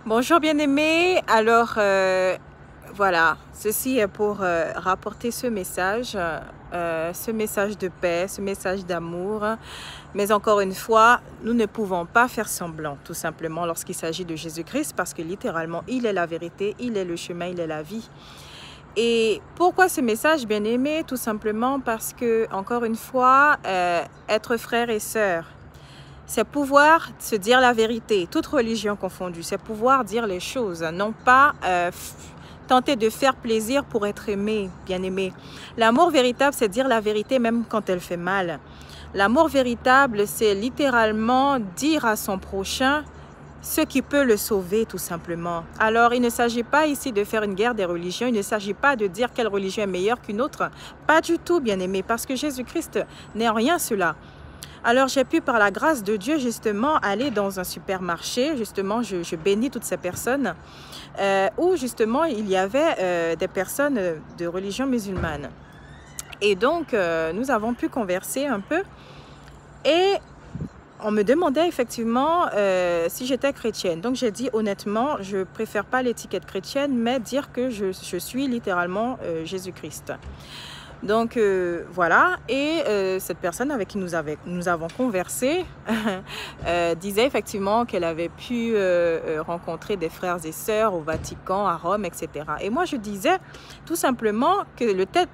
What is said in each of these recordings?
Bonjour bien-aimés, alors voilà, ceci est pour rapporter ce message de paix, ce message d'amour. Mais encore une fois, nous ne pouvons pas faire semblant, tout simplement, lorsqu'il s'agit de Jésus-Christ, parce que littéralement, il est la vérité, il est le chemin, il est la vie. Et pourquoi ce message, bien-aimés? Tout simplement parce que, encore une fois, être frère et sœur, c'est pouvoir se dire la vérité, toute religion confondue, c'est pouvoir dire les choses, non pas tenter de faire plaisir pour être aimé, bien-aimé. L'amour véritable, c'est dire la vérité même quand elle fait mal. L'amour véritable, c'est littéralement dire à son prochain ce qui peut le sauver, tout simplement. Alors, il ne s'agit pas ici de faire une guerre des religions, il ne s'agit pas de dire quelle religion est meilleure qu'une autre. Pas du tout, bien-aimé, parce que Jésus-Christ n'est en rien cela. Alors, j'ai pu, par la grâce de Dieu, justement, aller dans un supermarché. Justement, je bénis toutes ces personnes où, justement, il y avait des personnes de religion musulmane. Et donc, nous avons pu converser un peu. Et on me demandait effectivement si j'étais chrétienne. Donc, j'ai dit honnêtement, je ne préfère pas l'étiquette chrétienne, mais dire que je suis littéralement Jésus-Christ. Donc voilà, et cette personne avec qui nous avons conversé disait effectivement qu'elle avait pu rencontrer des frères et sœurs au Vatican, à Rome, etc. Et moi je disais tout simplement que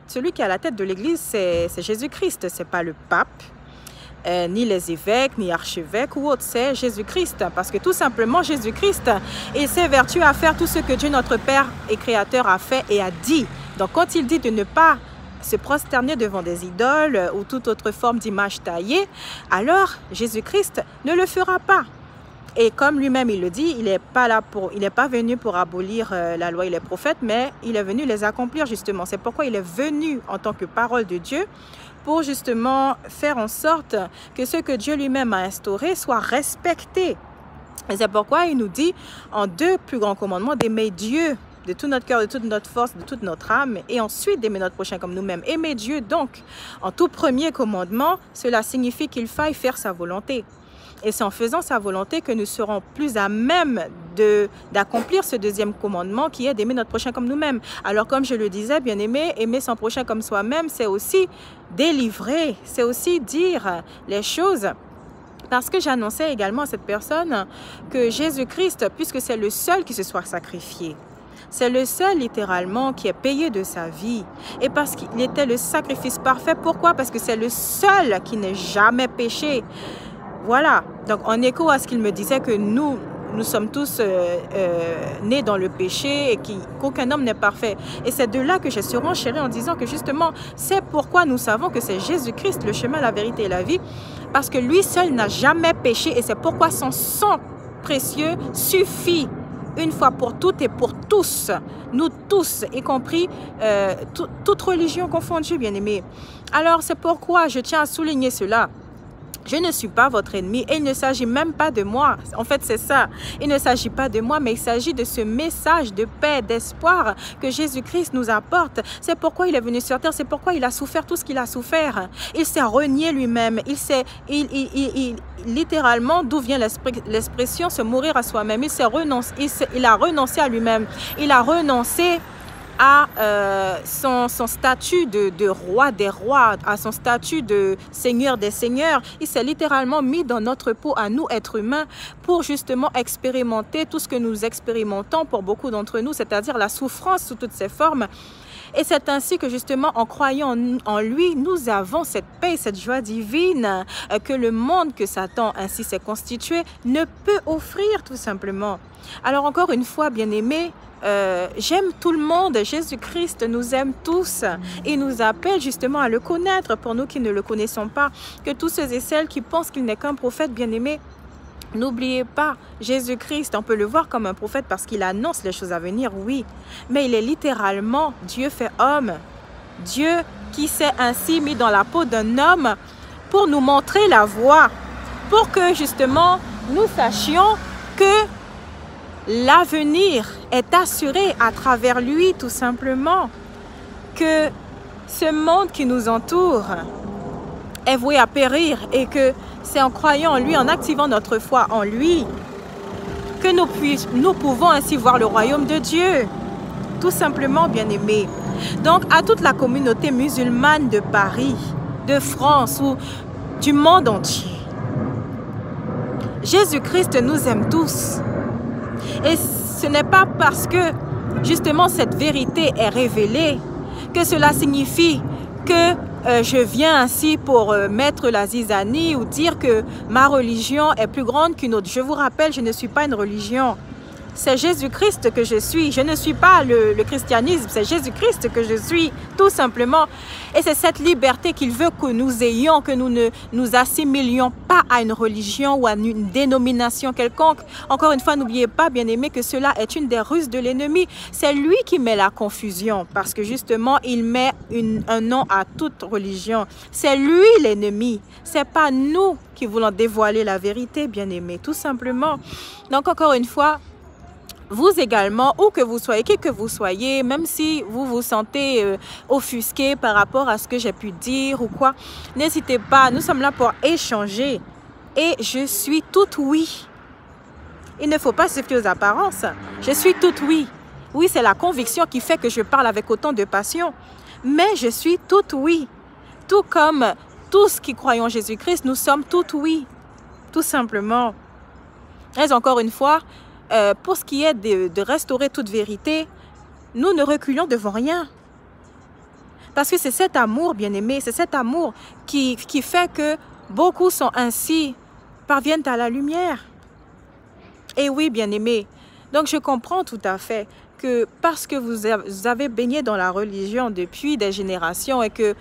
celui qui est à la tête de l'église, c'est Jésus-Christ, c'est pas le pape. Ni les évêques, ni archevêques ou autres, c'est Jésus-Christ. Parce que tout simplement, Jésus-Christ, il s'évertue à faire tout ce que Dieu, notre Père et Créateur, a fait et a dit. Donc quand il dit de ne pas se prosterner devant des idoles ou toute autre forme d'image taillée, alors Jésus-Christ ne le fera pas. Et comme lui-même il le dit, il n'est pas venu pour abolir la loi et les prophètes, mais il est venu les accomplir justement. C'est pourquoi il est venu en tant que parole de Dieu pour justement faire en sorte que ce que Dieu lui-même a instauré soit respecté. Et c'est pourquoi il nous dit en 2 plus grands commandements d'aimer Dieu de tout notre cœur, de toute notre force, de toute notre âme, et ensuite d'aimer notre prochain comme nous-mêmes. Aimer Dieu, donc, en tout premier commandement, cela signifie qu'il faille faire sa volonté. Et c'est en faisant sa volonté que nous serons plus à même d'accomplir ce deuxième commandement qui est d'aimer notre prochain comme nous-mêmes. Alors, comme je le disais, bien aimé, aimer son prochain comme soi-même, c'est aussi délivrer, c'est aussi dire les choses. Parce que j'annonçais également à cette personne que Jésus-Christ, puisque c'est le seul qui se soit sacrifié, c'est le seul, littéralement, qui est payé de sa vie. Et parce qu'il était le sacrifice parfait. Pourquoi? Parce que c'est le seul qui n'est jamais péché. Voilà. Donc, en écho à ce qu'il me disait que nous sommes tous nés dans le péché et qu'aucun homme n'est parfait. Et c'est de là que je suis renchérie en disant que justement, c'est pourquoi nous savons que c'est Jésus-Christ, le chemin, la vérité et la vie. Parce que lui seul n'a jamais péché et c'est pourquoi son sang précieux suffit une fois pour toutes et pour tous, nous tous, y compris toute religion confondue, bien-aimés. Alors, c'est pourquoi je tiens à souligner cela. Je ne suis pas votre ennemi et il ne s'agit même pas de moi. En fait, c'est ça. Il ne s'agit pas de moi, mais il s'agit de ce message de paix, d'espoir que Jésus-Christ nous apporte. C'est pourquoi il est venu sur terre, c'est pourquoi il a souffert tout ce qu'il a souffert. Il s'est renié lui-même. Littéralement, d'où vient l'expression se mourir à soi-même. Il a renoncé à lui-même. Il a renoncé à son statut de roi des rois, à son statut de seigneur des seigneurs. Il s'est littéralement mis dans notre peau à nous, êtres humains, pour justement expérimenter tout ce que nous expérimentons pour beaucoup d'entre nous, c'est-à-dire la souffrance sous toutes ses formes. Et c'est ainsi que justement, en croyant en lui, nous avons cette paix, cette joie divine que le monde que Satan ainsi s'est constitué ne peut offrir tout simplement. Alors encore une fois, bien-aimés, j'aime tout le monde. Jésus-Christ nous aime tous et nous appelle justement à le connaître pour nous qui ne le connaissons pas. Que tous ceux et celles qui pensent qu'il n'est qu'un prophète, bien-aimé, n'oubliez pas, Jésus-Christ, on peut le voir comme un prophète parce qu'il annonce les choses à venir, oui. Mais il est littéralement Dieu fait homme. Dieu qui s'est ainsi mis dans la peau d'un homme pour nous montrer la voie. Pour que justement nous sachions que l'avenir est assuré à travers lui tout simplement. Que ce monde qui nous entoure est voué à périr et que c'est en croyant en lui, en activant notre foi en lui, que nous pouvons ainsi voir le royaume de Dieu. Tout simplement, bien-aimés. Donc, à toute la communauté musulmane de Paris, de France ou du monde entier, Jésus-Christ nous aime tous. Et ce n'est pas parce que, justement, cette vérité est révélée que cela signifie que je viens ainsi pour mettre la zizanie ou dire que ma religion est plus grande qu'une autre. Je vous rappelle, je ne suis pas une religion. C'est Jésus-Christ que je suis. Je ne suis pas le christianisme, c'est Jésus-Christ que je suis, tout simplement. Et c'est cette liberté qu'il veut que nous ayons, que nous ne nous assimilions pas à une religion ou à une dénomination quelconque. Encore une fois, n'oubliez pas, bien-aimés, que cela est une des ruses de l'ennemi. C'est lui qui met la confusion, parce que justement, il met un nom à toute religion. C'est lui l'ennemi. C'est pas nous qui voulons dévoiler la vérité, bien-aimés, tout simplement. Donc, encore une fois, vous également, où que vous soyez, qui que vous soyez, même si vous vous sentez offusqué par rapport à ce que j'ai pu dire ou quoi, n'hésitez pas, nous sommes là pour échanger. Et je suis toute oui. Il ne faut pas se fier aux apparences. Je suis toute oui. Oui, c'est la conviction qui fait que je parle avec autant de passion. Mais je suis toute oui. Tout comme tous qui croyons en Jésus-Christ, nous sommes toutes oui. Tout simplement. Et encore une fois, pour ce qui est de restaurer toute vérité, nous ne reculons devant rien. Parce que c'est cet amour, bien-aimé, c'est cet amour qui fait que beaucoup sont ainsi, parviennent à la lumière. Et oui, bien-aimé, donc je comprends tout à fait que parce que vous avez baigné dans la religion depuis des générations et que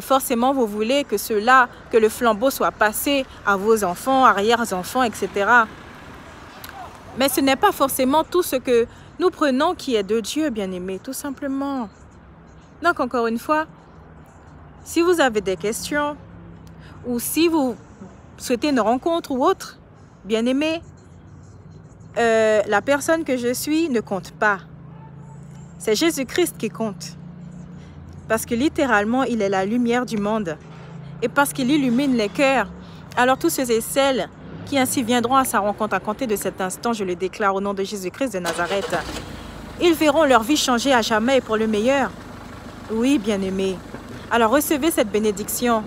forcément vous voulez que le flambeau soit passé à vos enfants, arrière-enfants, etc. Mais ce n'est pas forcément tout ce que nous prenons qui est de Dieu, bien-aimé, tout simplement. Donc, encore une fois, si vous avez des questions ou si vous souhaitez une rencontre ou autre, bien-aimé, la personne que je suis ne compte pas. C'est Jésus-Christ qui compte. Parce que littéralement, il est la lumière du monde. Et parce qu'il illumine les cœurs. Alors, tous ceux et celles qui ainsi viendront à sa rencontre à compter de cet instant, je le déclare au nom de Jésus-Christ de Nazareth. Ils verront leur vie changer à jamais et pour le meilleur. Oui, bien-aimés. Alors recevez cette bénédiction.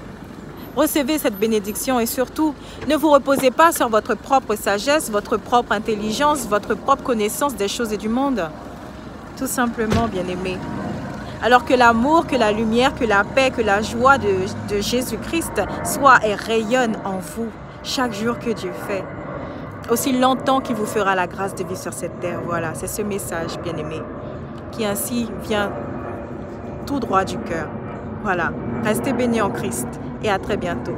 Recevez cette bénédiction et surtout, ne vous reposez pas sur votre propre sagesse, votre propre intelligence, votre propre connaissance des choses et du monde. Tout simplement, bien-aimés. Alors que l'amour, que la lumière, que la paix, que la joie de Jésus-Christ soit et rayonne en vous. Chaque jour que Dieu fait, aussi longtemps qu'il vous fera la grâce de vivre sur cette terre. Voilà, c'est ce message, bien-aimé, qui ainsi vient tout droit du cœur. Voilà, restez bénis en Christ et à très bientôt.